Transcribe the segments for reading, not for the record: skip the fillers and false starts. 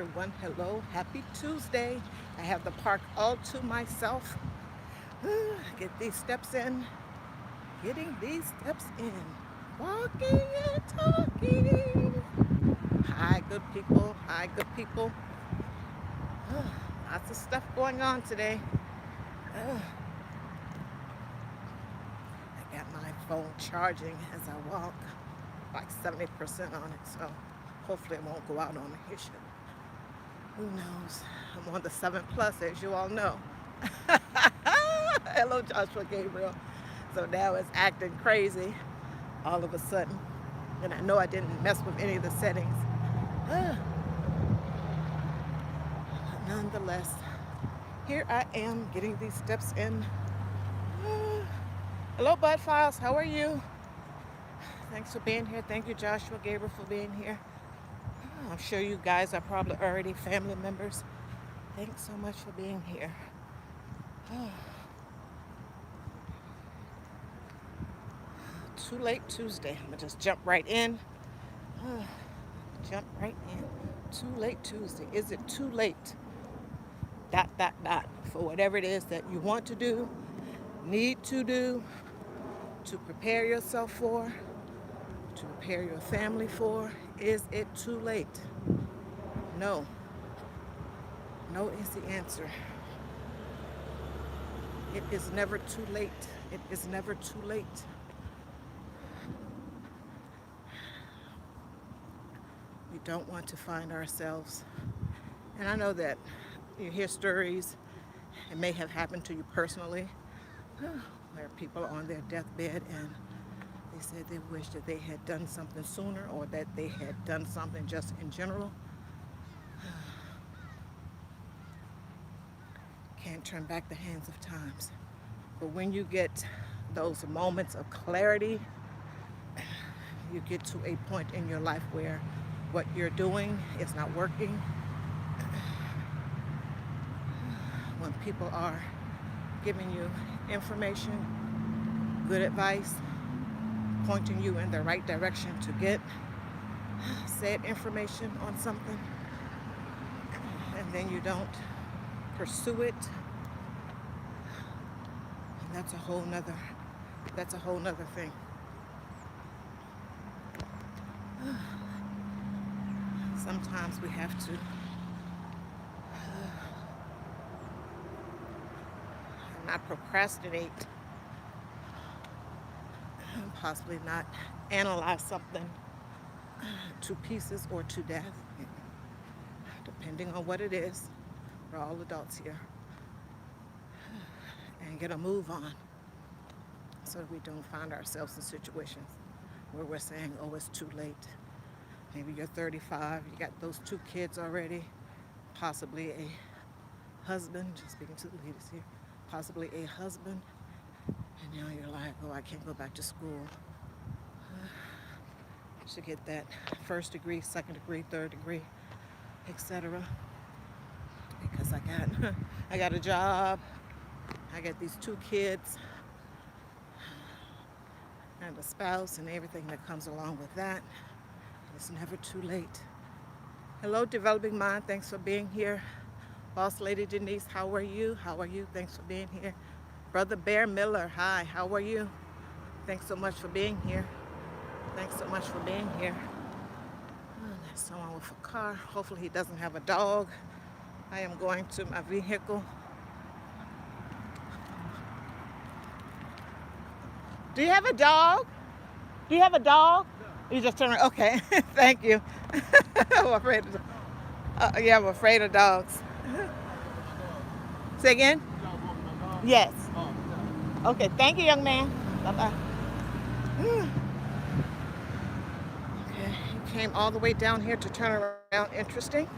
Everyone, hello, happy Tuesday. I have the park all to myself. Get these steps in, getting these steps in, walking and talking. Hi, good people. Hi, good people. Lots of stuff going on today. I got my phone charging as I walk, like 70% on it, so hopefully it won't go out on me. It should. Who knows? I'm on the 7 Plus, as you all know. Hello, Joshua Gabriel. So now it's acting crazy all of a sudden. And I know I didn't mess with any of the settings. Nonetheless, here I am getting these steps in. Hello, Bud Files. How are you? Thanks for being here. Thank you, Joshua Gabriel, for being here. I'm sure you guys are probably already family members. Thanks so much for being here. Too late Tuesday. I'm gonna just jump right in. Jump right in. Too late Tuesday. Is it too late? For whatever it is that you want to do, need to do, to prepare yourself for, to prepare your family for. Is it too late? No. No is the answer. It is never too late. It is never too late. We don't want to find ourselves. And I know that you hear stories, it may have happened to you personally, where people are on their deathbed and they said they wish that they had done something sooner or that they had done something just in general. Can't turn back the hands of times. But when you get those moments of clarity, you get to a point in your life where what you're doing is not working. When people are giving you information, good advice, pointing you in the right direction to get said information on something, and then you don't pursue it, and that's a whole nother thing. Sometimes we have to not procrastinate, possibly not analyze something to pieces or to death, depending on what it is. We're all adults here. And get a move on so that we don't find ourselves in situations where we're saying, oh, it's too late. Maybe you're 35, you got those 2 kids already, possibly a husband, just speaking to the ladies here, possibly a husband, and now you're like, oh, I can't go back to school. To get that first degree, second degree, third degree, etc. Because I got a job, I got these 2 kids, and a spouse, and everything that comes along with that. It's never too late. Hello, Developing Mind. Thanks for being here. Boss Lady Denise, how are you? How are you? Thanks for being here. Brother Bear Miller, hi. How are you? Thanks so much for being here. Thanks so much for being here. Oh, there's someone with a car. Hopefully he doesn't have a dog. I am going to my vehicle. Do you have a dog? Do you have a dog? You just turn around. Okay, thank you. I'm afraid of, yeah, I'm afraid of dogs. Say again? Yes. Okay, thank you, young man. Bye-bye. Okay, he came all the way down here to turn around. Interesting.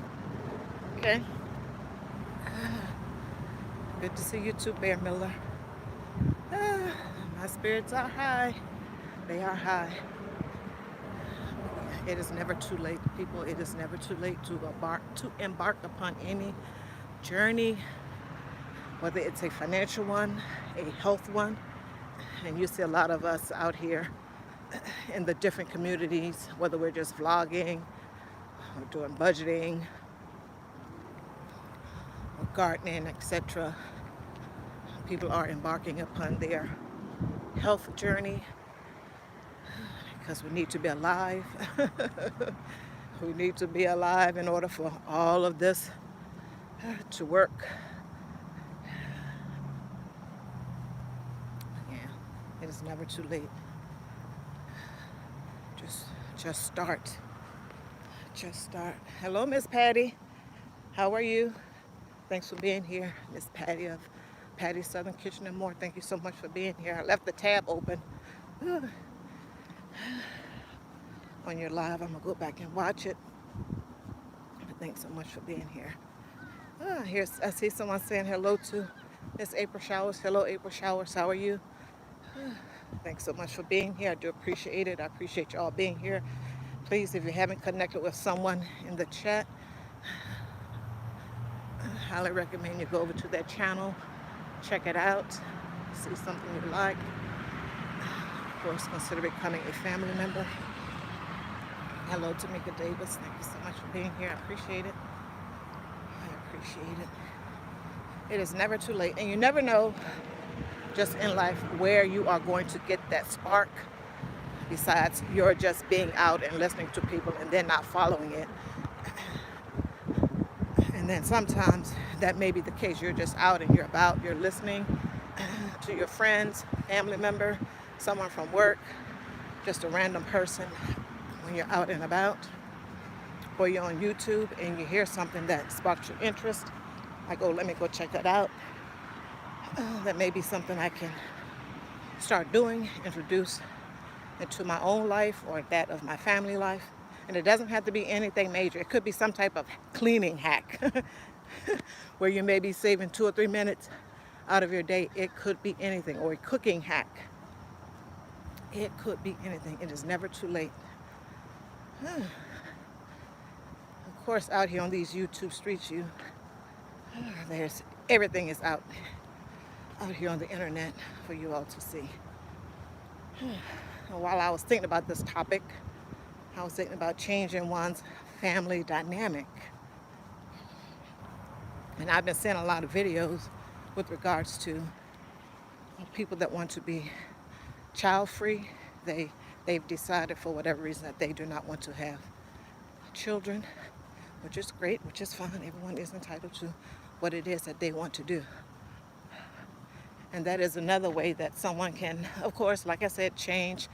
Okay. Good to see you too, Bear Miller. My spirits are high. They are high. It is never too late, people. It is never too late to embark upon any journey, whether it's a financial one, a health one. And you see a lot of us out here in the different communities, whether we're just vlogging or doing budgeting, gardening, etc. People are embarking upon their health journey because we need to be alive. We need to be alive in order for all of this to work. Yeah, it is never too late. Just start. Just start. Hello, Miss Patty. How are you? Thanks for being here, Miss Patty of Patty Southern Kitchen and More. Thank you so much for being here. I left the tab open on your live. I'm gonna go back and watch it. Thanks so much for being here. I see someone saying hello to Miss April Showers. Hello, April Showers. How are you? Thanks so much for being here. I do appreciate it. I appreciate you all being here. Please, if you haven't connected with someone in the chat, I highly recommend you go over to their channel, check it out, see something you like. Of course, consider becoming a family member. Hello, Tamika Davis. Thank you so much for being here. I appreciate it. I appreciate it. It is never too late. And you never know, just in life, where you are going to get that spark. Besides, you're just being out and listening to people and then not following it. And then sometimes that may be the case. You're just out and you're about, you're listening to your friends, family member, someone from work, just a random person when you're out and about. Or you're on YouTube and you hear something that sparks your interest. Like, oh, let me go check that out. That may be something I can start doing, introduce into my own life or that of my family life. And it doesn't have to be anything major. It could be some type of cleaning hack where you may be saving 2 or 3 minutes out of your day. It could be anything. Or a cooking hack. It could be anything. It is never too late. Of course, out here on these YouTube streets, there's everything is out here on the internet for you all to see. While I was thinking about this topic, I was thinking about changing one's family dynamic. And I've been seeing a lot of videos with regards to people that want to be child-free. They've decided for whatever reason that they do not want to have children, which is great, which is fine. Everyone is entitled to what it is that they want to do. And that is another way that someone can, of course, like I said, change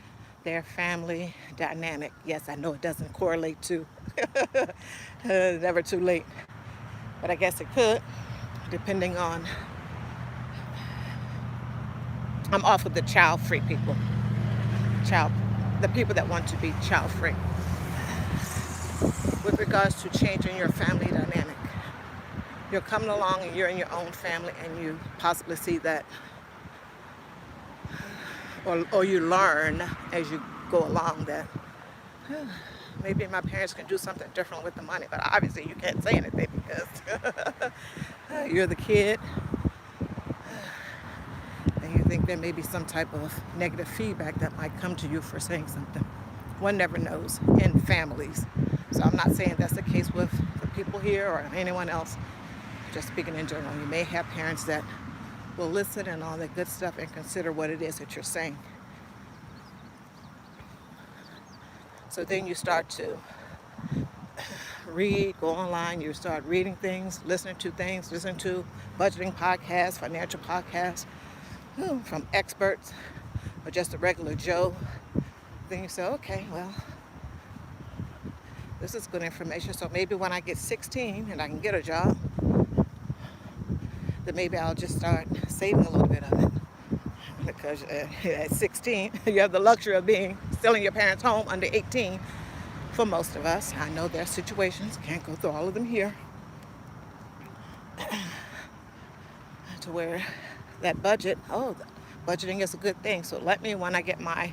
their family dynamic. Yes, I know it doesn't correlate to never too late, but I guess it could, depending on, I'm off with the child-free people. The people that want to be child-free. With regards to changing your family dynamic. You're coming along and you're in your own family and you possibly see that, or you learn as you go along that maybe my parents can do something different with the money, but obviously you can't say anything because you're the kid and you think there may be some type of negative feedback that might come to you for saying something. One never knows in families. So I'm not saying that's the case with the people here or anyone else. Just speaking in general, you may have parents that will listen and all that good stuff and consider what it is that you're saying. So then you start to read, go online, you start reading things, listening to budgeting podcasts, financial podcasts from experts or just a regular Joe. Then you say, okay, well, this is good information. So maybe when I get 16 and I can get a job, then maybe I'll just start saving a little bit of it. Because at 16, you have the luxury of being still in your parents' home under 18 for most of us. I know there are situations, can't go through all of them here, to where that budgeting is a good thing. So let me, when I get my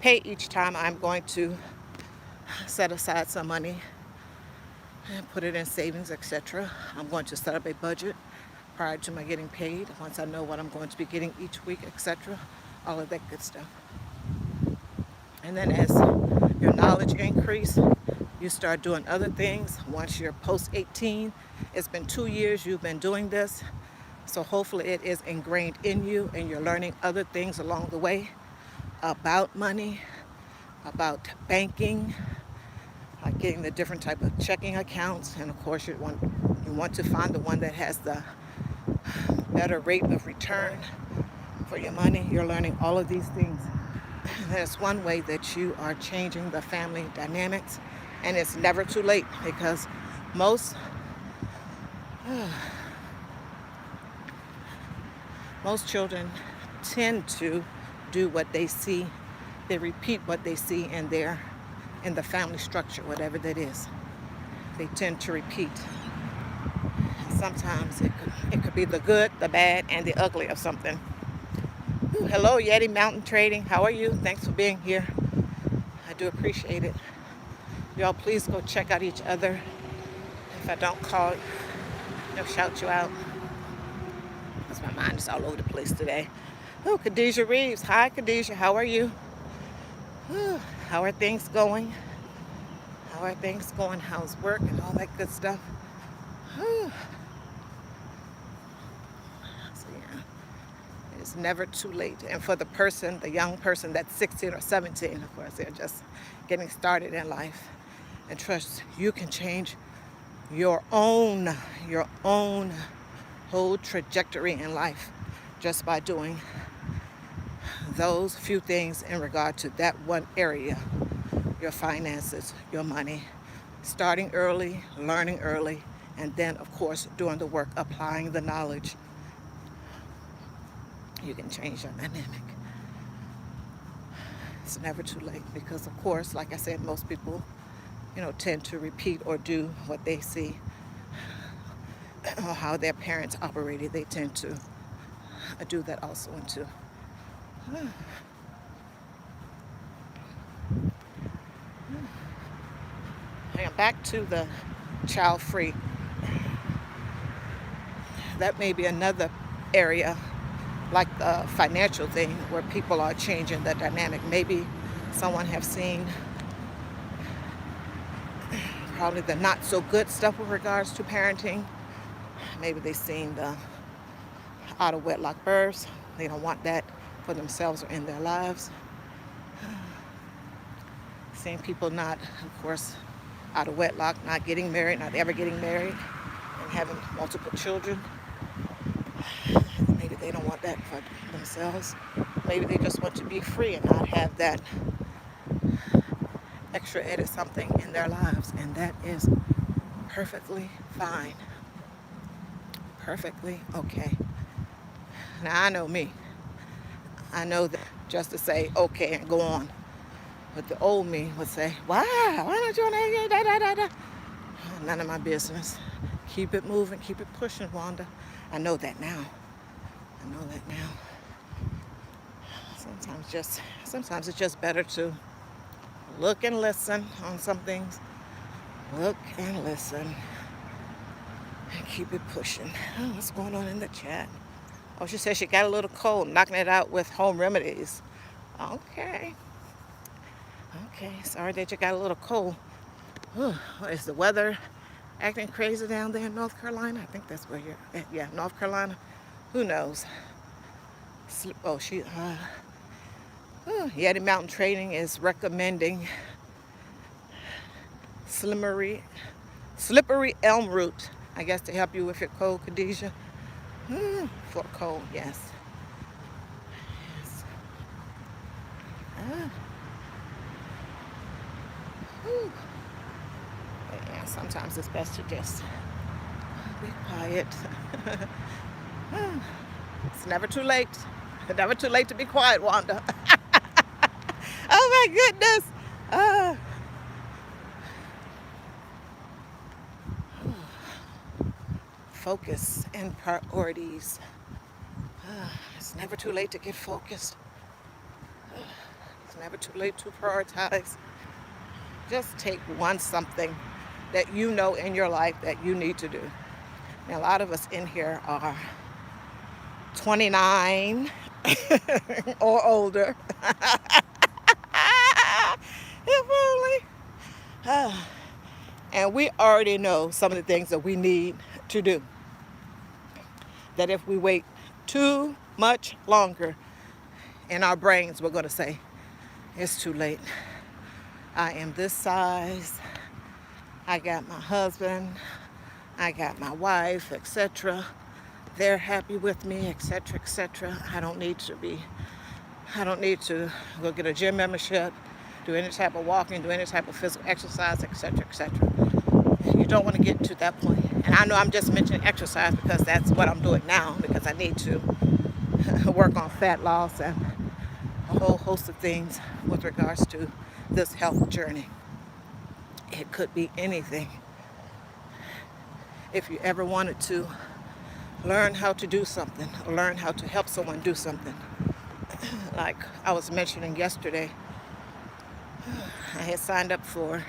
pay each time, I'm going to set aside some money and put it in savings, etc. I'm going to set up a budget prior to my getting paid, once I know what I'm going to be getting each week, etc. All of that good stuff. And then as your knowledge increase, You start doing other things once you're post 18. It's been 2 years you've been doing this. So hopefully it is ingrained in you and you're learning other things along the way about money, about banking, like getting the different type of checking accounts. And of course you want to find the one that has the better rate of return for your money. You're learning all of these things. That's one way that you are changing the family dynamics, and it's never too late because most children tend to do what they see. They repeat what they see in the family structure, whatever that is. They tend to repeat. Sometimes it could be the good, the bad, and the ugly of something. Ooh, hello, Yeti Mountain Trading. How are you? Thanks for being here. I do appreciate it. Y'all, please go check out each other. If I don't call, shout you out. Because my mind is all over the place today. Oh, Khadijah Reeves. Hi, Khadijah. How are you? Ooh, how are things going? How are things going? How's work and all that good stuff? Ooh. So, yeah. It's never too late. And for the young person that's 16 or 17, of course, they're just getting started in life. And trust, you can change your own whole trajectory in life just by doing those few things in regard to that one area, your finances, your money. Starting early, learning early, and then, of course, doing the work, applying the knowledge. You can change your dynamic. It's never too late because, of course, like I said, most people, tend to repeat or do what they see or how their parents operated. They tend to do that also too. Back to the child-free. That may be another area, like the financial thing, where people are changing the dynamic. Maybe someone have seen probably the not so good stuff with regards to parenting. Maybe they've seen the out of wedlock births. They don't want that for themselves or in their lives. Seeing people not, of course, out of wedlock, not getting married, not ever getting married, and having multiple children. Maybe they don't want that for themselves. Maybe they just want to be free and not have that extra edit something in their lives, and that is perfectly fine. Perfectly okay. Now I know me. I know that just to say okay and go on. But the old me would say, why don't you want to, none of my business. Keep it moving, keep it pushing, Wanda. I know that now. Sometimes it's just better to look and listen on some things. Look and listen. And keep it pushing. Oh, what's going on in the chat? Oh, she said she got a little cold, knocking it out with home remedies. Okay, sorry that you got a little cold. Is the weather acting crazy down there in North Carolina? I think that's where you're at. Yeah, North Carolina. Who knows? Yeti Mountain Trading is recommending slippery elm root, I guess, to help you with your cold, Khadijah. For cold, yes. Yeah, sometimes it's best to just be quiet. It's never too late. Never too late to be quiet, Wanda. Oh my goodness. Focus and priorities. It's never too late to get focused. It's never too late to prioritize. Just take something that you know in your life that you need to do. Now, a lot of us in here are 29 or older. If only. And we already know some of the things that we need to do. That if we wait too much longer, in our brains, we're going to say, it's too late. I am this size. I got my husband. I got my wife, etc. They're happy with me, etc., etc. I don't need to go get a gym membership, do any type of walking, do any type of physical exercise, etc., etc. You don't want to get to that point. And I know I'm just mentioning exercise because that's what I'm doing now, because I need to work on fat loss and a whole host of things with regards to this health journey. It could be anything. If you ever wanted to learn how to do something, or learn how to help someone do something, like I was mentioning yesterday, I had signed up for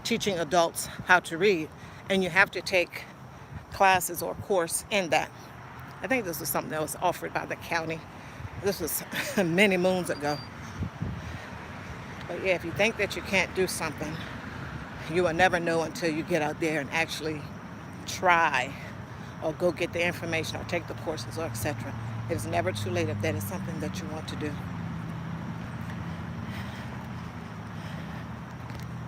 teaching adults how to read, and you have to take classes or course in that. I think this was something that was offered by the county. This was many moons ago. But yeah, if you think that you can't do something, you will never know until you get out there and actually try, or go get the information, or take the courses, or etc. It is never too late if that is something that you want to do.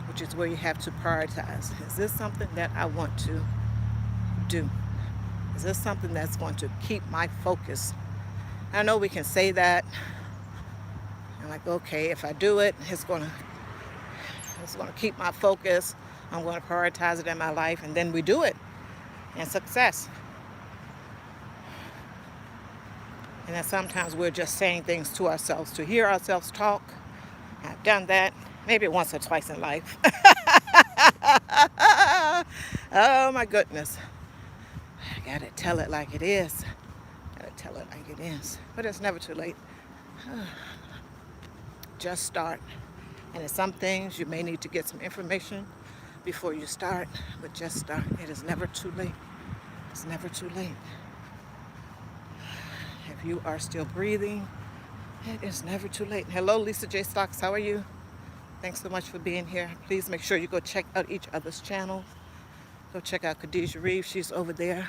Which is where you have to prioritize. Is this something that I want to do? Is this something that's going to keep my focus? I know we can say that. I'm like, okay, if I do it, it's going to keep my focus. I'm going to prioritize it in my life, and then we do it. And success. And then sometimes we're just saying things to ourselves, to hear ourselves talk. I've done that maybe once or twice in life. Oh my goodness. I gotta tell it like it is. But it's never too late. Just start. And in some things you may need to get some information before you start, but just start. It is never too late. It's never too late. If you are still breathing, it is never too late. Hello, Lisa J. Stocks. How are you? Thanks so much for being here. Please make sure you go check out each other's channels. Go check out Khadijah Reeves. She's over there.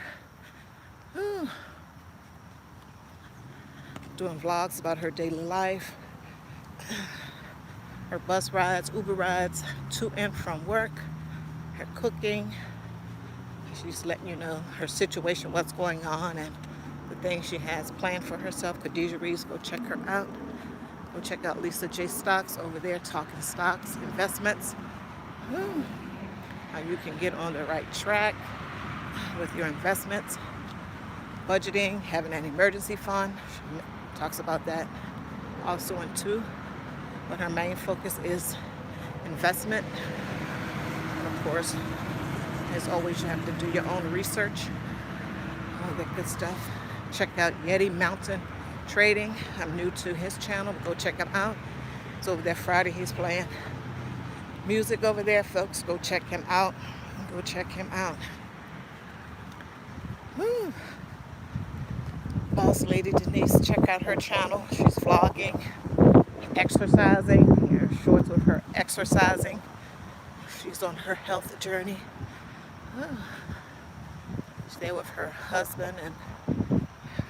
Doing vlogs about her daily life. Her bus rides, Uber rides to and from work. Her cooking. She's letting you know her situation, what's going on, and the things she has planned for herself. Khadijah Reeves, go check her out. Go check out Lisa J. Stocks over there, talking stocks, investments. How you can get on the right track with your investments. Budgeting, having an emergency fund. She talks about that also in 2. But her main focus is investment. And of course, as always, you have to do your own research. All that good stuff. Check out Yeti Mountain Trading. I'm new to his channel. Go check him out. It's over there Friday. He's playing music over there, folks. Go check him out. Go check him out. Woo. Boss Lady Denise. Check out her channel. She's vlogging, exercising. Here are shorts of her exercising. She's on her health journey. She's there with her husband and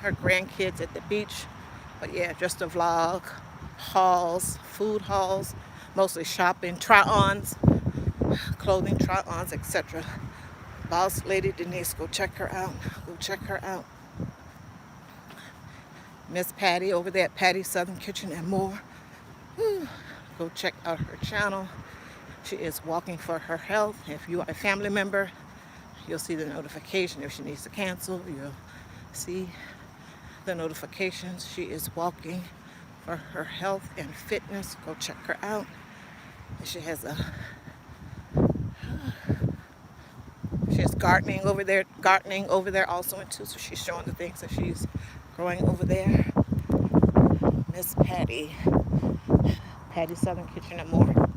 her grandkids at the beach. But yeah, just a vlog, hauls, food hauls, mostly shopping, try-ons, clothing try-ons, etc. Boss Lady Denise, go check her out. Go check her out. Miss Patty over there at Patty's Southern Kitchen and more. Go check out her channel. She is walking for her health. If you are a family member, you'll see the notification. If she needs to cancel, you'll see the notifications. She is walking for her health and fitness. Go check her out. She has gardening over there also too. So she's showing the things that she's growing over there. Miss Patty Southern Kitchen and more.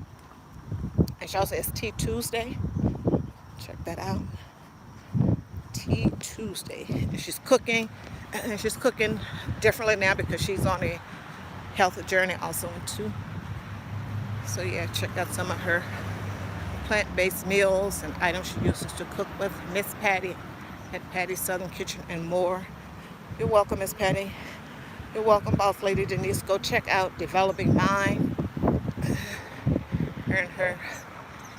And she also has Tea Tuesday. Check that out. Tea Tuesday. And she's cooking. And she's cooking differently now because she's on a health journey also too. So yeah, check out some of her plant-based meals and items she uses to cook with. Miss Patty at Patty's Southern Kitchen and more. You're welcome, Miss Patty. You're welcome, Boss Lady Denise. Go check out Developing Mind. Her and her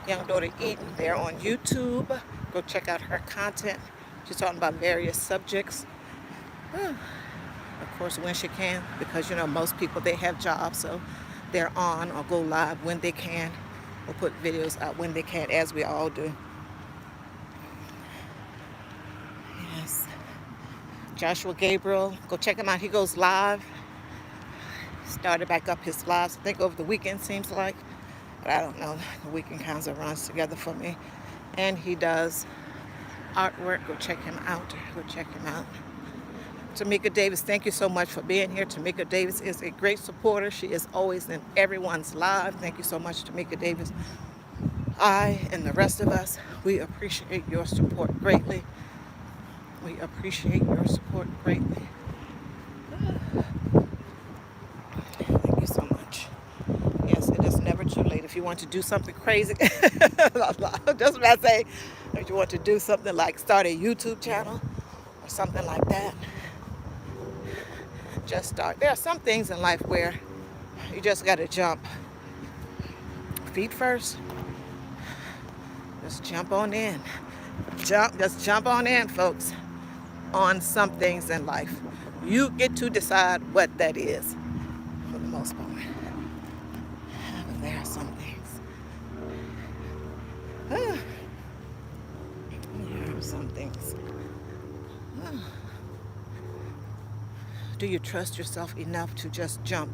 young daughter Eden. They're on YouTube. Go check out her content. She's talking about various subjects. Of course, when she can, because most people, they have jobs, so they're on or go live when they can, or put videos out when they can, as we all do. Yes. Joshua Gabriel, go check him out. He goes live. Started back up his lives, I think over the weekend, seems like. But I don't know. The weekend kind of runs together for me. And he does artwork. Go check him out. Go check him out. Tamika Davis, thank you so much for being here. Tamika Davis is a great supporter. She is always in everyone's live. Thank you so much, Tamika Davis. I and the rest of us, we appreciate your support greatly. We appreciate your support greatly. Thank you so much. Yes, it is never too late. If you want to do something crazy, just what I say, if you want to do something like start a YouTube channel or something like that, just start. There are some things in life where you just got to jump. Feet first. Just jump on in. Just jump on in, folks, on some things in life. You get to decide what that is, for the most part. But there are some things. There are some things. Do you trust yourself enough to just jump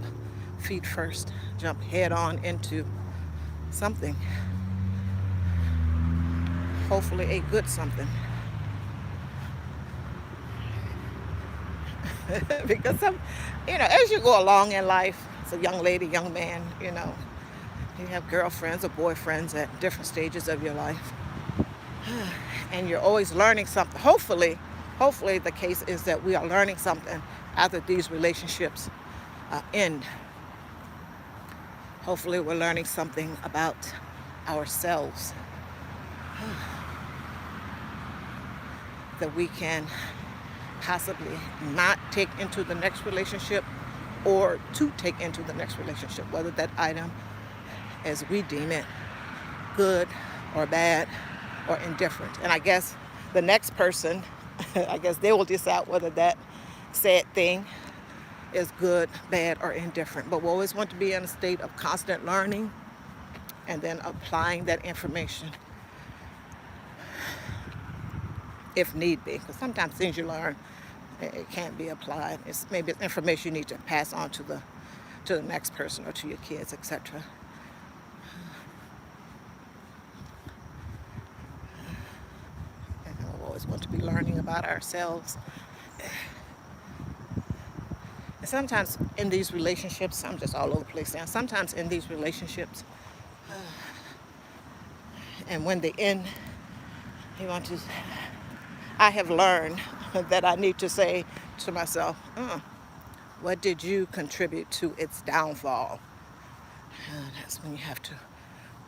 feet first, jump head on into something? Hopefully a good something. Because as you go along in life, as a young lady, young man, you have girlfriends or boyfriends at different stages of your life. And you're always learning something. Hopefully the case is that we are learning something after these relationships end. Hopefully we're learning something about ourselves that we can possibly not take into the next relationship, or to take into the next relationship, whether that item, as we deem it, good or bad or indifferent. And I guess the next person, I guess they will decide whether that said thing is good, bad, or indifferent. But we always want to be in a state of constant learning and then applying that information if need be. Because sometimes things you learn, it can't be applied. It's maybe it's information you need to pass on to the next person or to your kids, etc. And we always want to be learning about ourselves. And sometimes in these relationships, I'm just all over the place now. Sometimes in these relationships, and when they end, I have learned that I need to say to myself, what did you contribute to its downfall? And that's when you have to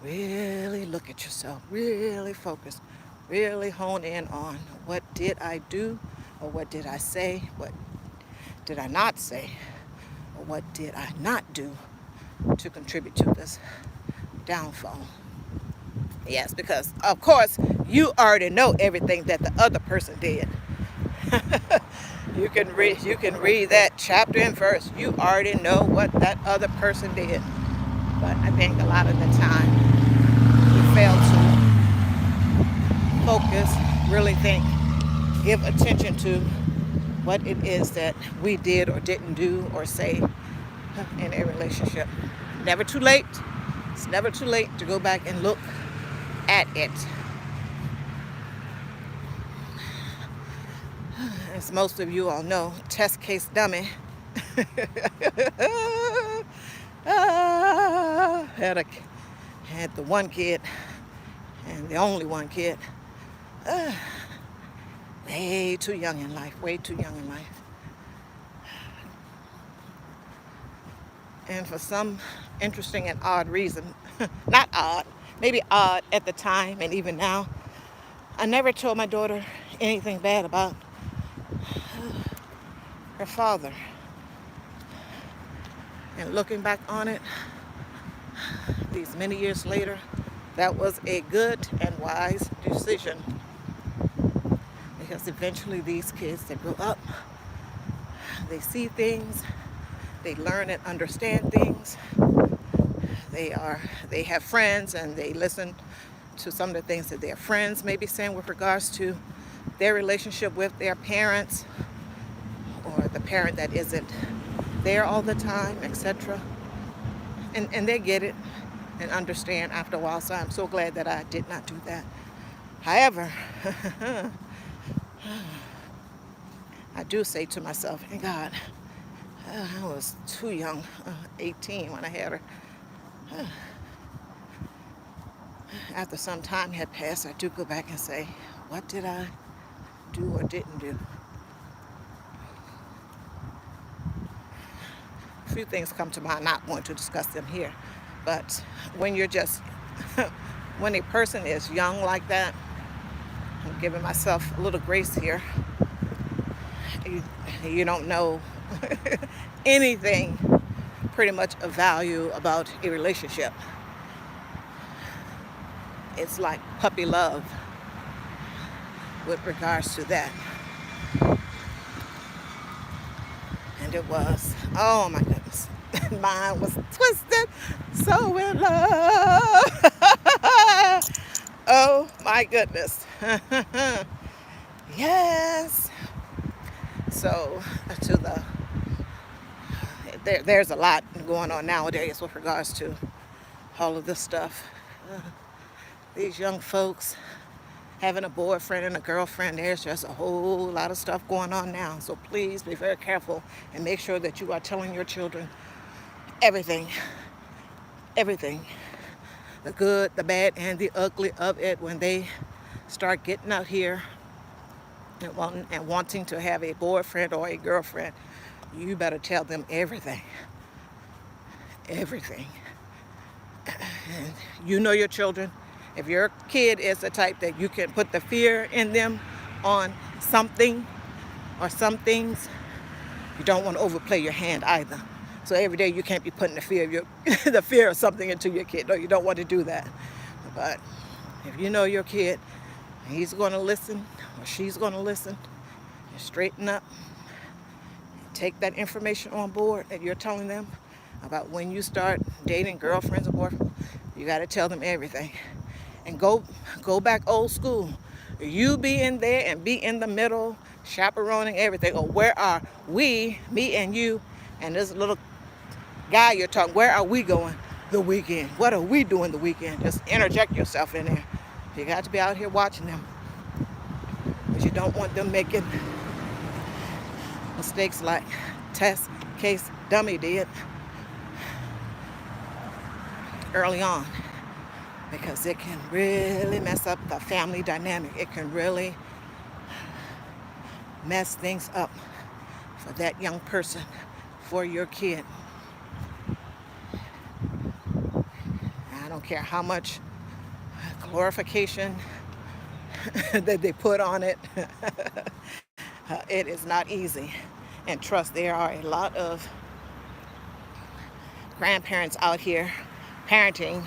really look at yourself, really focus, really hone in on what did I do, or what did I say, what did I not say, or what did I not do to contribute to this downfall. Yes, because of course you already know everything that the other person did. You can read that chapter and verse. You already know what that other person did. But I think a lot of the time we fail to focus, really think, give attention to what it is that we did or didn't do or say in a relationship. Never too late. It's never too late to go back and look at it. As most of you all know, test case dummy. Had the one kid, and the only one kid. Way too young in life, way too young in life. And for some interesting and odd reason, not odd, maybe odd at the time and even now. I never told my daughter anything bad about her father. And looking back on it, these many years later, that was a good and wise decision. Because eventually these kids, they grow up, they see things, they learn and understand things. They have friends and they listen to some of the things that their friends may be saying with regards to their relationship with their parents or the parent that isn't there all the time, etc. And they get it and understand after a while. So I'm so glad that I did not do that. However, I do say to myself, and God, I was too young, 18 when I had her. After some time had passed, I do go back and say, what did I do or didn't do? A few things come to mind, not want to discuss them here, but when you're just, when a person is young like that, I'm giving myself a little grace here, you don't know anything pretty much of value about a relationship. It's like puppy love with regards to that. And it was, oh my goodness, mine was twisted, so in love. Oh my goodness. Yes. So there's a lot going on nowadays with regards to all of this stuff. These young folks having a boyfriend and a girlfriend, there's just a whole lot of stuff going on now. So please be very careful and make sure that you are telling your children everything. Everything. The good, the bad, and the ugly of it when they start getting out here and wanting to have a boyfriend or a girlfriend. You better tell them everything. Everything. And you know your children. If your kid is the type that you can put the fear in them on something or some things, you don't want to overplay your hand either. So every day you can't be putting the fear of something into your kid. No, you don't want to do that. But if you know your kid, he's going to listen or she's going to listen and straighten up, and take that information on board that you're telling them about when you start dating girlfriends or boyfriends. You got to tell them everything. And go back old school. You be in there and be in the middle, chaperoning everything. Or where are we, me and you, and this little guy you're talking, where are we going the weekend? What are we doing the weekend? Just interject yourself in there. You got to be out here watching them. Because you don't want them making mistakes like Test Case Dummy did early on. Because it can really mess up the family dynamic. It can really mess things up for that young person, for your kid. I don't care how much glorification that they put on it. It is not easy. And trust, there are a lot of grandparents out here parenting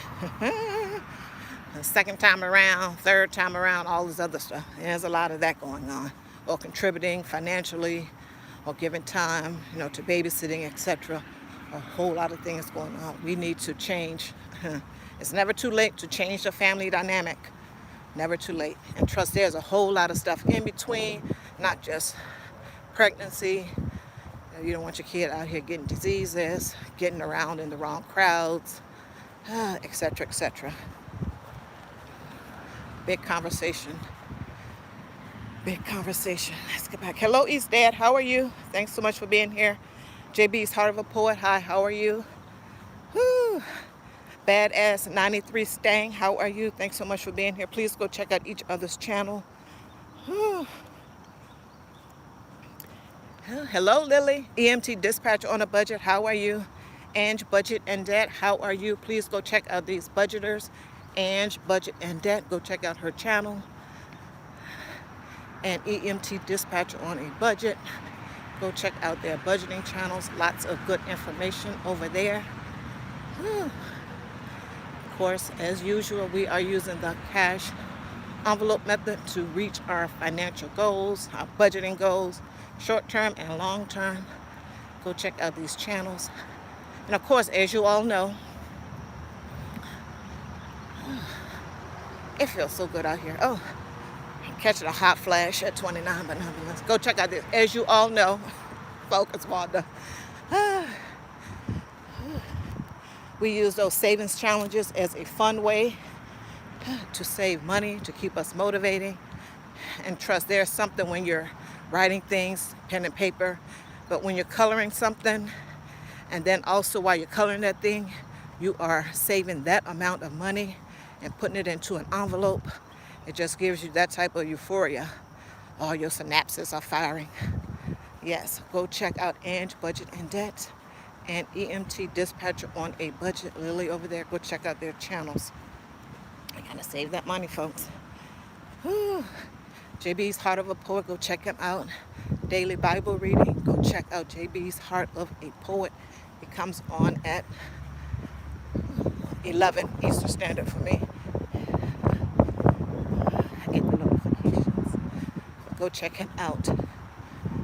the second time around, third time around, all this other stuff. There's a lot of that going on. Or contributing financially, or giving time, to babysitting, etc. A whole lot of things going on. We need to change. It's never too late to change the family dynamic. Never too late. And trust, there's a whole lot of stuff in between, not just pregnancy. You don't want your kid out here getting diseases, getting around in the wrong crowds, etc., etc. Big conversation. Big conversation. Let's get back. Hello, East Dad. How are you? Thanks so much for being here. JB's Heart of a Poet. Hi, how are you? Whew. Badass 93 Stang. How are you? Thanks so much for being here. Please go check out each other's channel. Whew. Hello, Lily. EMT Dispatch on a Budget. How are you? Ange Budget and Dad. How are you? Please go check out these budgeters Ange Budget and Debt. Go check out her channel. And EMT Dispatcher on a Budget. Go check out their budgeting channels. Lots of good information over there. Of course, as usual, we are using the cash envelope method to reach our financial goals, our budgeting goals, short-term and long-term. Go check out these channels. And of course, as you all know, it feels so good out here. Oh, I'm catching a hot flash at 29, but nonetheless, go check out this. As you all know, focus, Wanda. We use those savings challenges as a fun way to save money, to keep us motivating. And trust, there's something when you're writing things, pen and paper, but when you're coloring something, and then also while you're coloring that thing, you are saving that amount of money and putting it into an envelope. It just gives you that type of euphoria. All your synapses are firing. Yes, go check out Ange Budget and Debt and EMT Dispatcher on a Budget. Lily over there, go check out their channels. I gotta save that money, folks. Whew. JB's Heart of a Poet, go check him out. Daily Bible reading, go check out JB's Heart of a Poet. It comes on at 11 Eastern Standard for me. I get the notifications. Go check him out.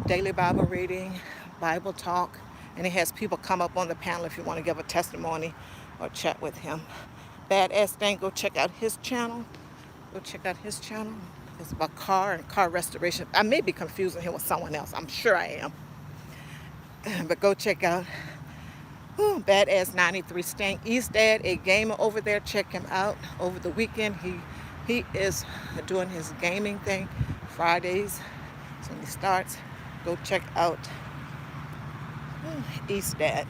Daily Bible reading, Bible talk, and he has people come up on the panel if you want to give a testimony or chat with him. Badass Thing, go check out his channel. Go check out his channel. It's about car and car restoration. I may be confusing him with someone else. I'm sure I am. But go check out Badass 93 Stank East Dad, a gamer over there. Check him out. Over the weekend, he is doing his gaming thing. Fridays, so when he starts. Go check out East Dad.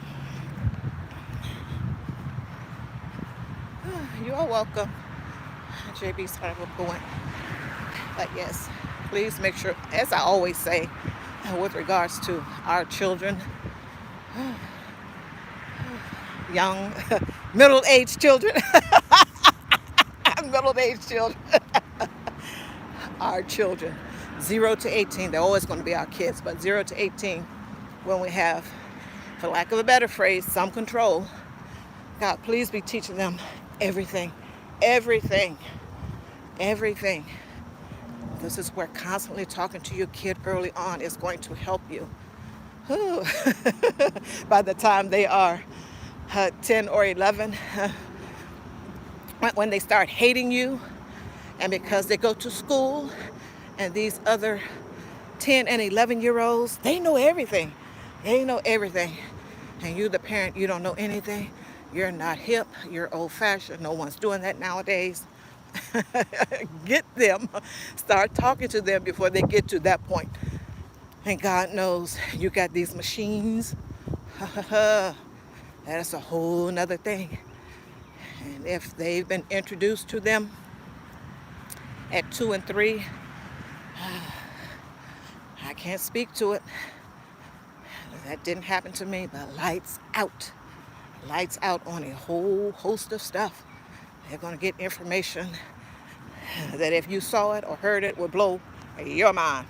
You are welcome. JB's Heart of a Poet. But yes, please make sure, as I always say, with regards to our children, young, middle-aged children, middle-aged children, our children, 0 to 18, they're always going to be our kids, but 0 to 18, when we have, for lack of a better phrase, some control, God, please be teaching them everything, everything, everything. This is where constantly talking to your kid early on is going to help you. By the time they are 10 or 11, when they start hating you, and because they go to school, and these other 10 and 11-year-olds, they know everything. They know everything. And you, the parent, you don't know anything. You're not hip. You're old-fashioned. No one's doing that nowadays. Get them. Start talking to them before they get to that point. And God knows you got these machines. That's a whole nother thing. And if they've been introduced to them at 2 and 3, I can't speak to it. That didn't happen to me, but lights out. Lights out on a whole host of stuff. They're going to get information that if you saw it or heard it would blow your mind.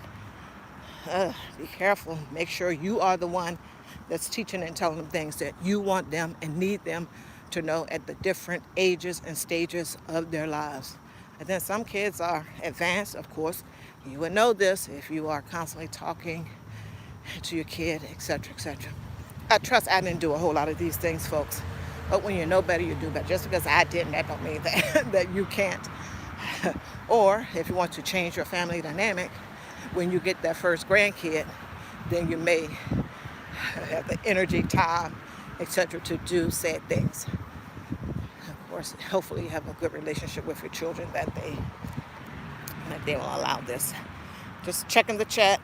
Be careful. Make sure you are the one that's teaching and telling them things that you want them and need them to know at the different ages and stages of their lives. And then some kids are advanced, of course. You would know this if you are constantly talking to your kid, etc., etc. I trust I didn't do a whole lot of these things, folks. But when you know better, you do better. Just because I didn't, that don't mean that you can't. Or if you want to change your family dynamic, when you get that first grandkid, then you may have the energy, time, etc. to do said things. Of course, hopefully you have a good relationship with your children that they will allow this. Just checking the chat.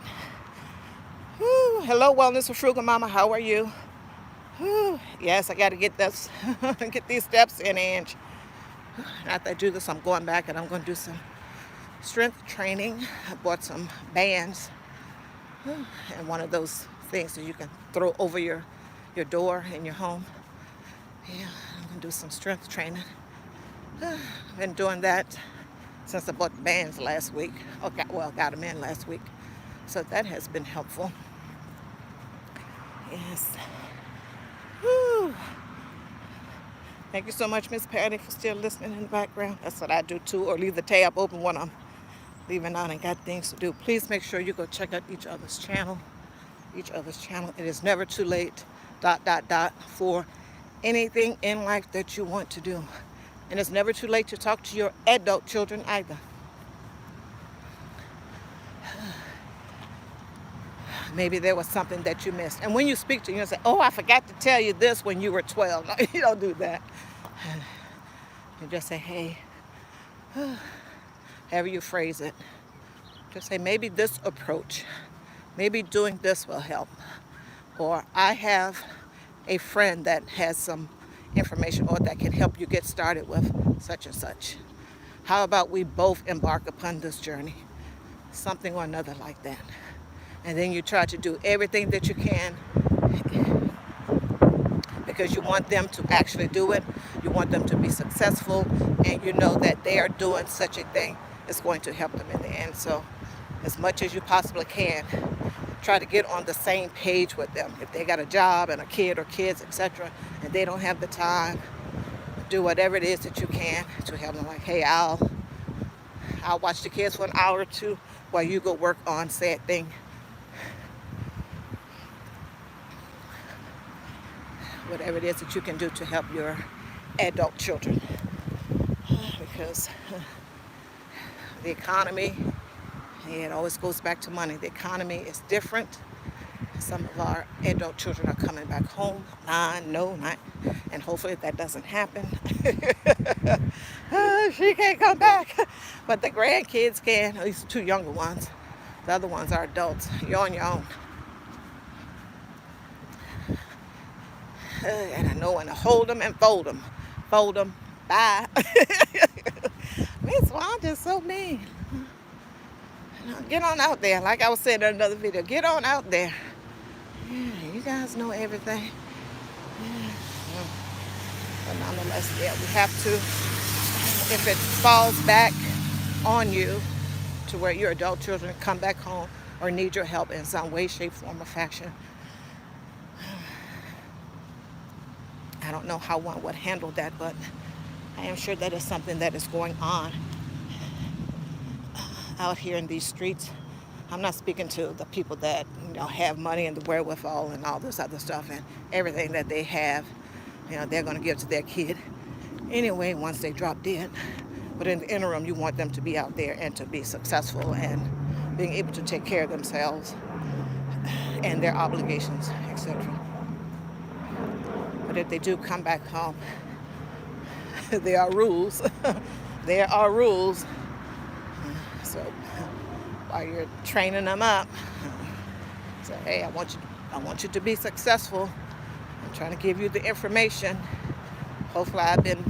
Woo, hello, Wellness with Frugal Mama. How are you? Woo, yes, I got to get this, get these steps in, Ange. After I do this, I'm going back and I'm going to do some strength training. I bought some bands and one of those things that you can throw over your door in your home. Yeah, I'm going to do some strength training. Been doing that since I bought the bands last week. Okay, well, got them in last week. So that has been helpful. Yes. Whew. Thank you so much, Miss Patty, for still listening in the background. That's what I do too, or leave the tab open when I'm leaving out and got things to do. Please make sure you go check out each other's channel. Each other's channel. It is never too late, ... for anything in life that you want to do. And it's never too late to talk to your adult children either. Maybe there was something that you missed. And when you speak to you say, oh, I forgot to tell you this when you were 12. No, you don't do that. You just say, hey, however you phrase it. Just say, maybe this approach, maybe doing this will help. Or I have a friend that has some information or that can help you get started with such and such. How about we both embark upon this journey? Something or another like that. And then you try to do everything that you can because you want them to actually do it. You want them to be successful, and you know that they are doing such a thing. It's going to help them in the end. So as much as you possibly can, try to get on the same page with them. If they got a job and a kid or kids, etc., and they don't have the time, do whatever it is that you can to help them. Like, hey, I'll watch the kids for an hour or two while you go work on said thing. Whatever it is that you can do to help your adult children. Because the economy, it always goes back to money. The economy is different. Some of our adult children are coming back home. And hopefully that doesn't happen. She can't come back. But the grandkids can, at least the 2 younger ones. The other ones are adults. You're on your own. And I know when to hold them and fold them. Fold them. Bye. Miss Wanda's so mean. Get on out there. Like I was saying in another video, get on out there. Yeah, you guys know everything. Yeah. But nonetheless, yeah, we have to, if it falls back on you to where your adult children come back home or need your help in some way, shape, form, or fashion, I don't know how one would handle that, but I am sure that is something that is going on out here in these streets. I'm not speaking to the people that have money and the wherewithal and all this other stuff and everything that they have, they're going to give to their kid anyway once they drop dead. But in the interim, you want them to be out there and to be successful and being able to take care of themselves and their obligations, etc. But if they do come back home, there are rules. There are rules. So while you're training them up, say, hey, I want you to be successful. I'm trying to give you the information. Hopefully I've been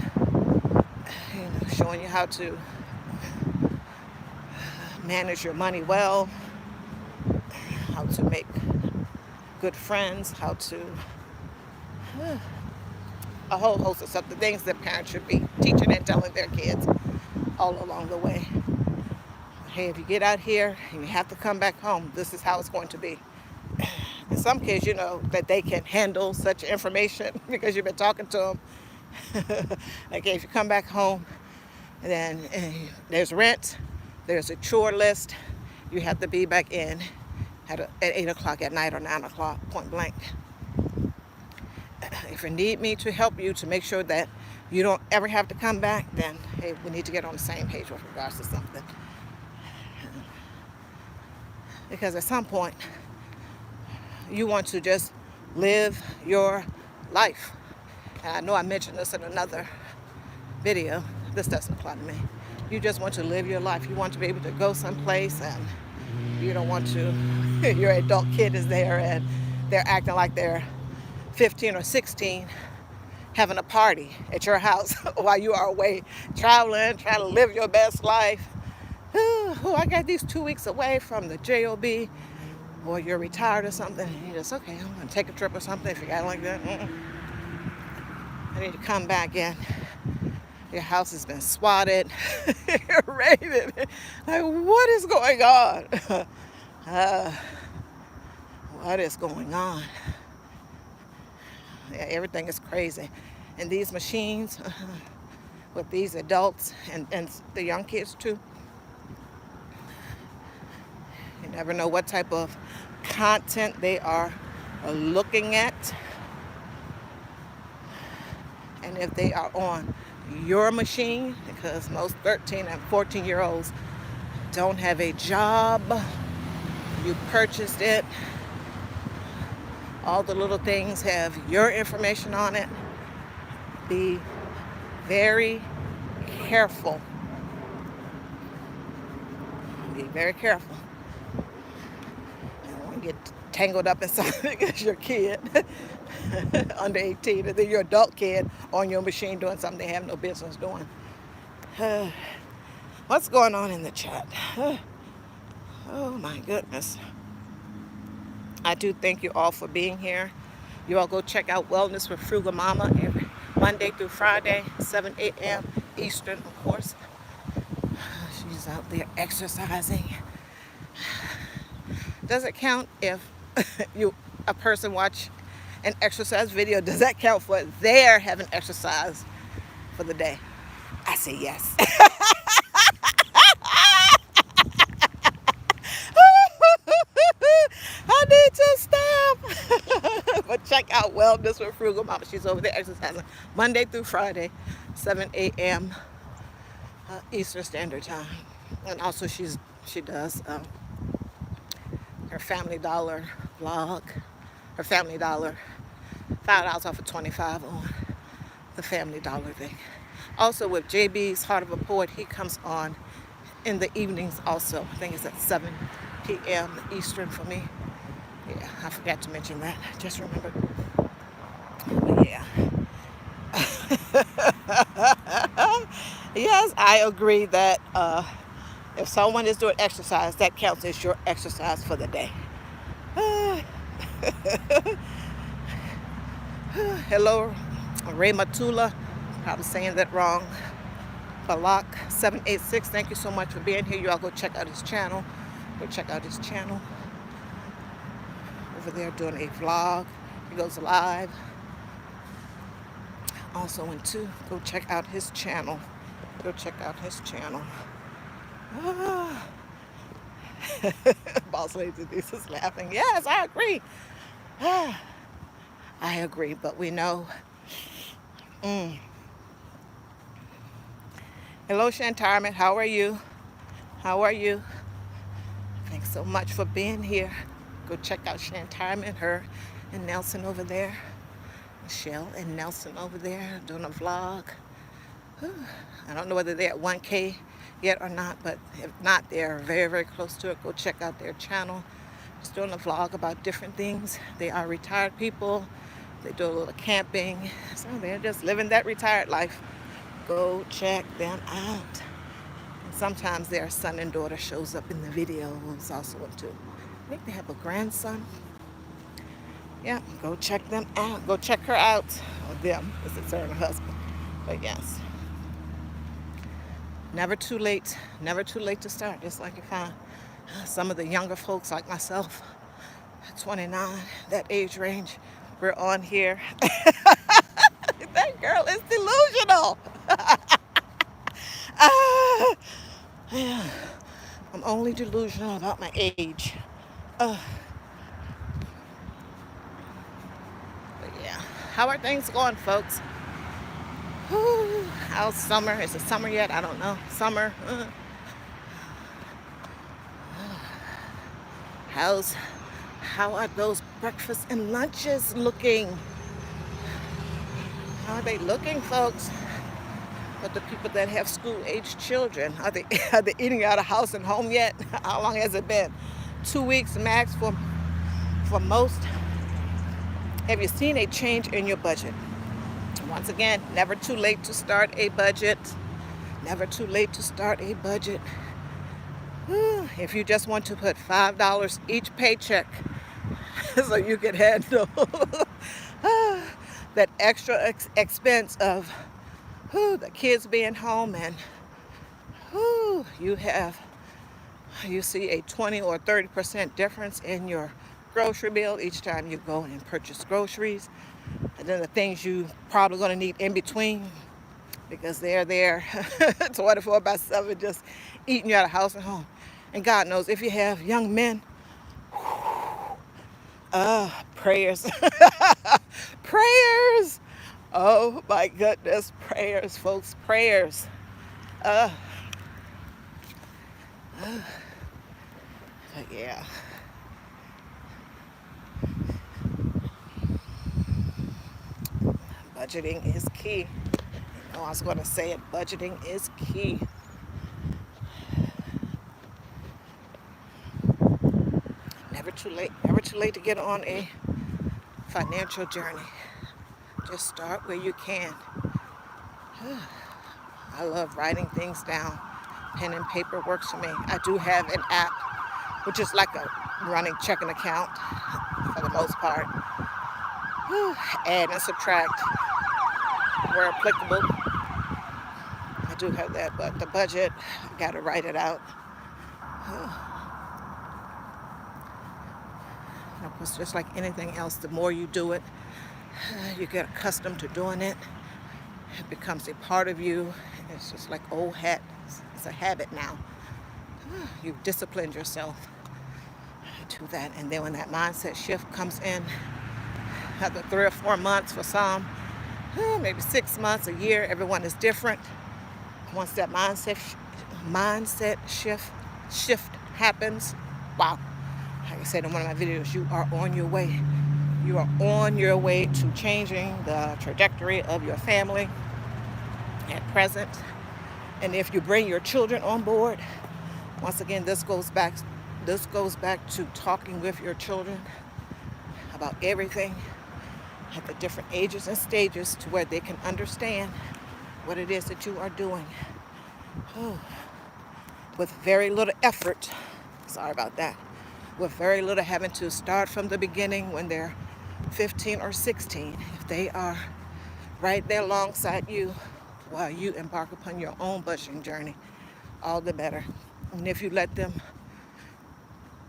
showing you how to manage your money well, how to make good friends, how to a whole host of stuff, the things that parents should be teaching and telling their kids all along the way. Hey, if you get out here and you have to come back home, this is how it's going to be. And some kids, that they can handle such information because you've been talking to them. Like, if you come back home, then there's rent, there's a chore list, you have to be back in at 8 o'clock at night or 9 o'clock, point blank. If you need me to help you to make sure that you don't ever have to come back, then, hey, we need to get on the same page with regards to something. Because at some point, you want to just live your life. And I know I mentioned this in another video. This doesn't apply to me. You just want to live your life. You want to be able to go someplace, and you don't want to, your adult kid is there and they're acting like they're 15 or 16 having a party at your house while you are away traveling, trying to live your best life. I got these 2 weeks away from the job, or you're retired or something, and you're just, okay, I'm going to take a trip or something if you got like that. I need to come back in Your house has been swatted, raided. Like, what is going on? uh, what is going on? Yeah, everything is crazy. And these machines, with these adults and the young kids too, you never know what type of content they are looking at. And if they are on your machine, because most 13 and 14-year-olds don't have a job, you purchased it, all the little things have your information on it. Be very careful. Be very careful. You don't want to get tangled up in something because your kid under 18, and then your adult kid on your machine doing something they have no business doing. What's going on in the chat? Oh my goodness. I do thank you all for being here. You all go check out Wellness with Frugal Mama every Monday through Friday, 7 a.m. Eastern, of course. She's out there exercising. Does it count if a person watch an exercise video? Does that count for their having exercise for the day? I say yes. I need to stop. But check out Wellness with Frugal Mama. She's over there exercising Monday through Friday, 7 a.m. Eastern Standard Time. And also she does her Family Dollar vlog. Her Family Dollar, $5 off of 25 on the Family Dollar thing. Also with JB's Heart of a Poet, he comes on in the evenings also. I think it's at 7 p.m. Eastern for me. Yeah, I forgot to mention that. Just remembered. But yeah. Yes, I agree that if someone is doing exercise, that counts as your exercise for the day. Hello, Ray Matula. Probably saying that wrong. Balak 786. Thank you so much for being here. You all go check out his channel. Go check out his channel. Over there doing a vlog. He goes live. Also went to go check out his channel. Go check out his channel. Boss Lady Denise is laughing. Yes, I agree. I agree, but we know. Hello, Shantarman. How are you? How are you? Thanks so much for being here. Go check out Shantarman, her and Nelson over there. Michelle and Nelson over there doing a vlog. I don't know whether they're at 1K yet or not, but if not, they're very, very close to it. Go check out their channel. Just doing a vlog about different things. They are retired people. They do a little camping. So they're just living that retired life. Go check them out. And sometimes their son and daughter shows up in the videos also too. I think they have a grandson. Yeah, go check them out. Go check her out. Or them, because it's her and her husband. But yes. Never too late. Never too late to start. Just like you find some of the younger folks like myself, 29, that age range, we're on here. That girl is delusional. Yeah. I'm only delusional about my age. But yeah, how are things going, folks? How's summer? Is it summer yet? I don't know. Summer. How are those breakfasts and lunches looking? How are they looking, folks? But the people that have school-aged children, are they eating out of house and home yet? How long has it been? 2 weeks max for most. Have you seen a change in your budget? Once again, never too late to start a budget. Never too late to start a budget. If you just want to put $5 each paycheck so you can handle that extra expense of the kids being home, and you see a 20 or 30% difference in your grocery bill each time you go and purchase groceries. And then the things you probably going to need in between, because they're there 24/7 just eating you out of house and home. And God knows if you have young men, prayers. Prayers. Oh my goodness, prayers, folks, prayers. Uh, but yeah. Budgeting is key. I was going to say it, budgeting is key. Never too late to get on a financial journey. Just start where you can. I love writing things down. Pen and paper works for me. I do have an app, which is like a running checking account for the most part. Add and subtract where applicable. I do have that, but the budget, I got to write it out. Of course, just like anything else, the more you do it, you get accustomed to doing it. It becomes a part of you. It's just like old hat. It's a habit now. You've disciplined yourself to that. And then when that mindset shift comes in, after 3 or 4 months for some, maybe 6 months, a year, everyone is different. Once that mindset shift happens, wow. Like I said in one of my videos, you are on your way. You are on your way to changing the trajectory of your family at present. And if you bring your children on board, once again, this goes back to talking with your children about everything at the different ages and stages to where they can understand what it is that you are doing. With very little effort. Sorry about that. With very little having to start from the beginning when they're 15 or 16. If they are right there alongside you while you embark upon your own budgeting journey, all the better. And if you let them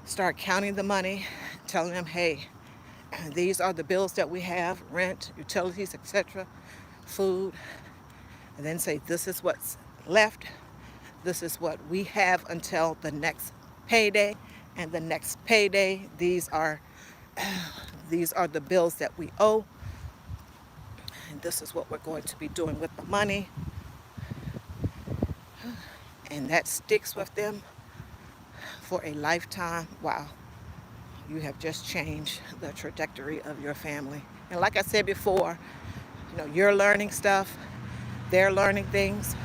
start counting the money, telling them, hey, these are the bills that we have, rent, utilities, etc., food, and then say, this is what's left. This is what we have until the next payday. And the next payday, these are the bills that we owe. And this is what we're going to be doing with the money. And that sticks with them for a lifetime. Wow. You have just changed the trajectory of your family. And like I said before, you're learning stuff. They're learning things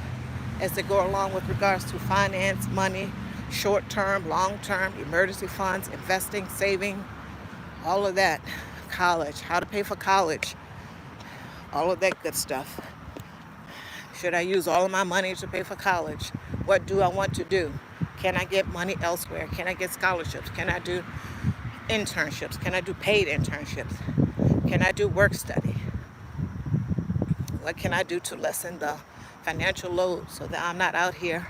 as they go along with regards to finance, money, short-term, long-term, emergency funds, investing, saving, all of that. College, how to pay for college, all of that good stuff. Should I use all of my money to pay for college? What do I want to do? Can I get money elsewhere? Can I get scholarships? Can I do internships? Can I do paid internships? Can I do work study? What can I do to lessen the financial load so that I'm not out here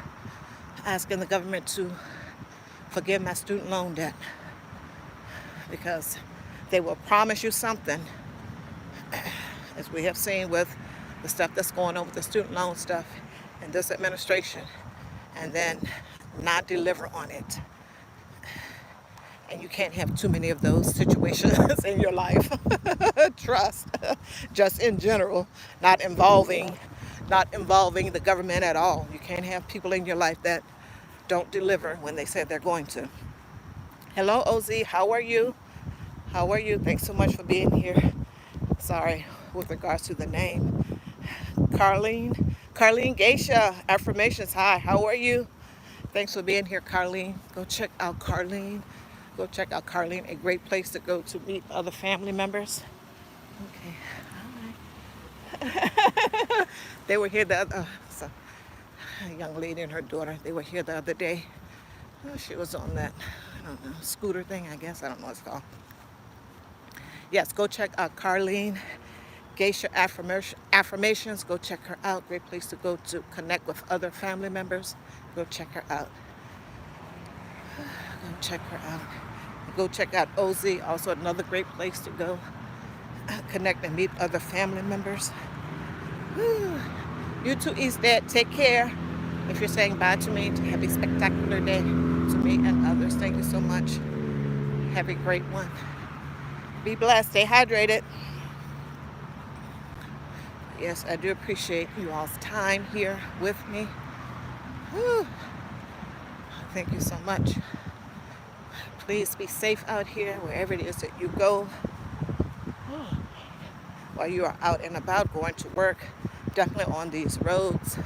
asking the government to forgive my student loan debt? Because they will promise you something, as we have seen with the stuff that's going on with the student loan stuff in this administration, and then not deliver on it. And you can't have too many of those situations in your life. Trust, just in general, not involving the government at all. You can't have people in your life that don't deliver when they said they're going to. Hello, OZ. How are you? How are you? Thanks so much for being here. Sorry, with regards to the name. Carlene Geisha, affirmations. Hi, how are you? Thanks for being here, Carlene. Go check out Carlene. A great place to go to meet other family members. Okay, all right. They were here a young lady and her daughter, they were here the other day. She was on that, I don't know, scooter thing, I guess. I don't know what it's called. Yes, go check out Carlene Geisha Affirmations. Go check her out. Great place to go to connect with other family members. Go check her out. Go check her out. Go check out OZ, also another great place to go connect and meet other family members. You too, East Dad. Take care. If you're saying bye to me, have a spectacular day to me and others. Thank you so much. Have a great one. Be blessed. Stay hydrated. Yes, I do appreciate you all's time here with me. Whew. Thank you so much. Please be safe out here, wherever it is that you go. While you are out and about, going to work, definitely on these roads.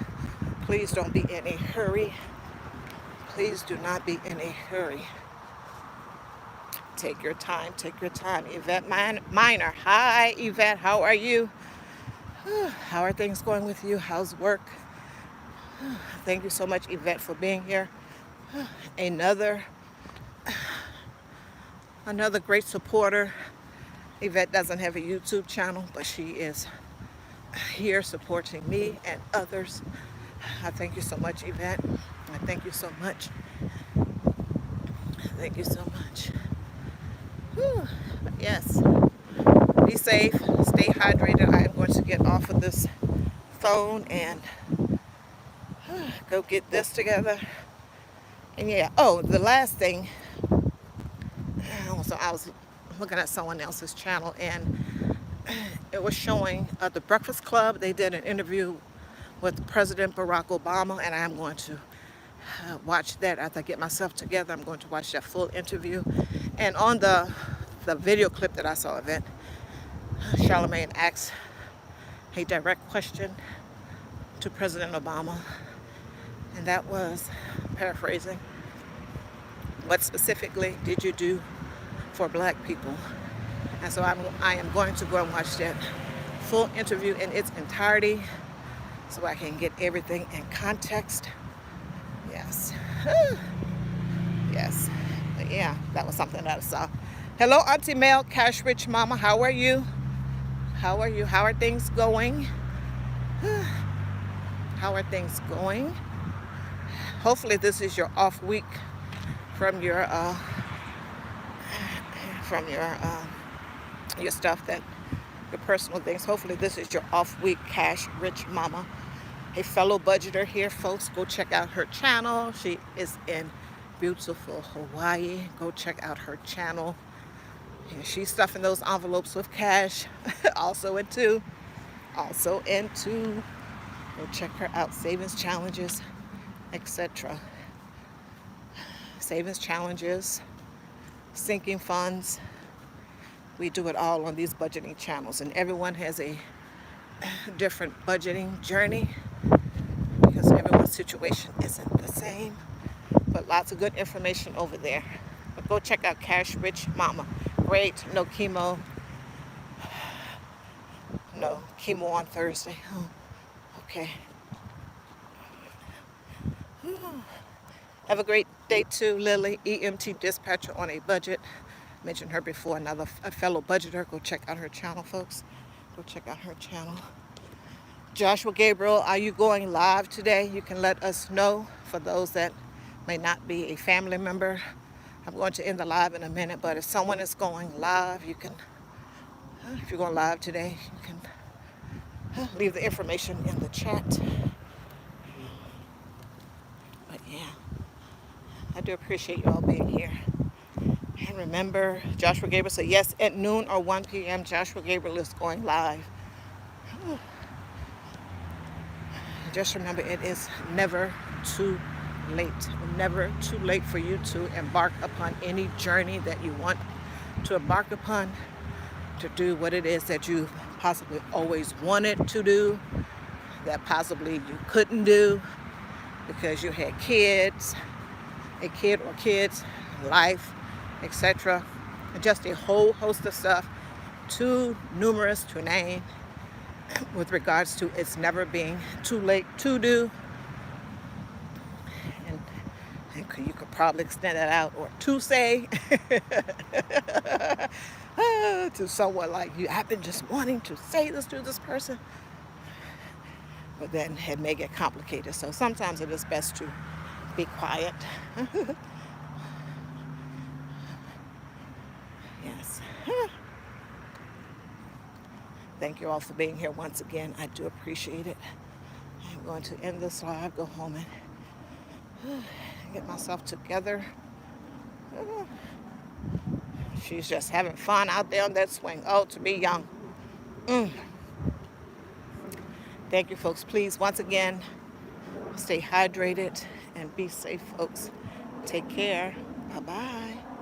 Please don't be in a hurry. Please do not be in a hurry. Take your time, take your time. Yvette Minor. Hi, Yvette, how are you? How are things going with you? How's work? Thank you so much, Yvette, for being here. Another great supporter. Yvette doesn't have a YouTube channel, but she is here supporting me and others. I thank you so much, Yvette. I thank you so much. Thank you so much. Whew. Yes. Be safe. Stay hydrated. I am going to get off of this phone and go get this together. And yeah, oh, the last thing. So I was looking at someone else's channel, and it was showing The Breakfast Club. They did an interview with President Barack Obama, and I'm going to watch that after I get myself together. I'm going to watch that full interview. And on the video clip that I saw of it, Charlamagne asked a direct question to President Obama, and that was, paraphrasing, what specifically did you do for black people? And so I am going to go and watch that full interview in its entirety so I can get everything in context. Yes. Yes. But yeah, that was something that I saw. Hello, Auntie Mel, Cash Rich Mama. How are you? How are you? How are things going? How are things going? Hopefully this is your off week from your stuff, that your personal things. Hopefully this is your off week, Cash Rich Mama. A fellow budgeter here, folks. Go check out her channel. She is in beautiful Hawaii. Go check out her channel. Yeah, she's stuffing those envelopes with cash. also into. Go check her out. Savings challenges, etc. Savings challenges, sinking funds. We do it all on these budgeting channels, and everyone has a different budgeting journey because everyone's situation isn't the same. But lots of good information over there. But go check out Cash Rich Mama. Great. No chemo. No chemo on Thursday. Oh, okay. Have a great day too, Lily, EMT dispatcher on a budget. Mentioned her before, a fellow budgeter. Go check out her channel, folks. Go check out her channel. Joshua Gabriel, are you going live today? You can let us know. For those that may not be a family member, I'm going to end the live in a minute, but if someone is going live, you can, if you're going live today, you can leave the information in the chat. But yeah, I do appreciate you all being here. And remember, Joshua Gabriel said yes at noon or 1 p.m. Joshua Gabriel is going live. Just remember, it is never too late. Never too late for you to embark upon any journey that you want to embark upon, to do what it is that you possibly always wanted to do, that possibly you couldn't do because you had kids, a kid or kids, life, etc. Just a whole host of stuff, too numerous to name, with regards to it's never being too late to do. And you could probably extend that out, or to say, to someone like you. I've been just wanting to say this to this person, but then it may get complicated. So sometimes it is best to be quiet. Yes. Thank you all for being here once again. I do appreciate it. I'm going to end this live, go home and get myself together. She's just having fun out there on that swing. Oh, to be young. Thank you, folks. Please, once again, stay hydrated and be safe, folks. Take care. Bye-bye.